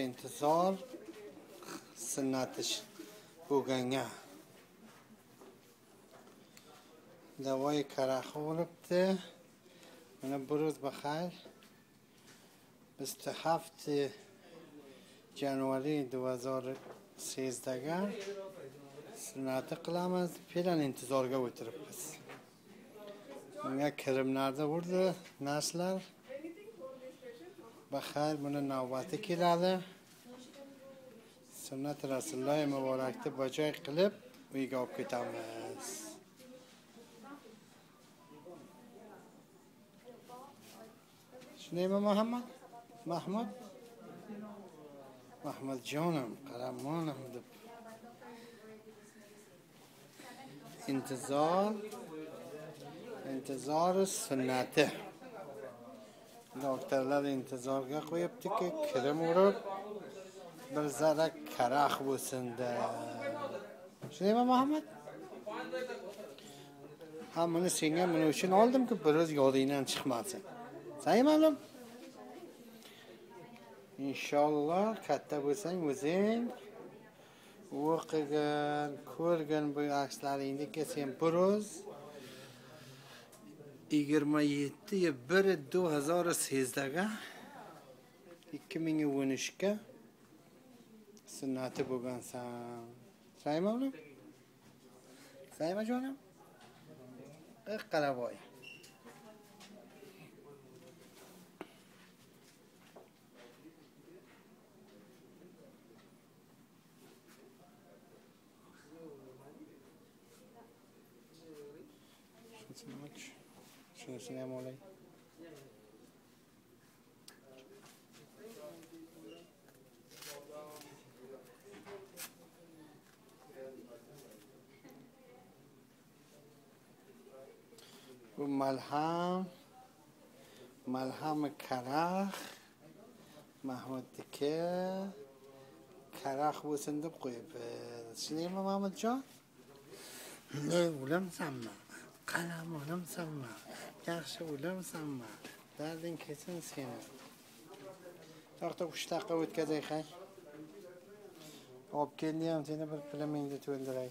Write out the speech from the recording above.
intizor sunnatish bo'lganga davoyi karaxi bo'libdi. Mana bir ro'z baxayr. Biz 7 yanvari 2013 ga sunnati qilamiz. Fe'lan intizorga o'tiribmiz. Bunga kirimlarda urdi narsalar. Baxayr buni navbati keladi. Sunnat Rasululloh muborakni bajoy qilib uyga olib ketamiz. Shunaymi Muhammad? Mahmud jonim, qaramonim deb. Intizor sunnati. Doktorlar intizorga qo'yibdiki, kirim urib bir zara karax bo'lsin-da. Shunaymi Muhammad? Buni senga nima uchun oldim-ki, biroz yodingdan chiqmasin. Saymalum. Inshaalloh katta bo'lsang o'zing o'qigan, ko'rgan bu akslaringni sen biroz 27/1/2013 ga 2013 ga sunnati bo'lgansan. Saymalum. Sayma jonim. Qaravoy. Şurasını hem olay. Bu malham karax Mahmuddiki karax bo'lsin deb qo'yibmiz. Shunaymi Mahmudjon? O'lamsanmi? Qalam olamsanmi? Yaxshi o'lamsanmi? Darding kelsin seni. To'xta 3 daqiqa o'tkazay qay. Olib keldim, seni bir filmingni to'ldiray.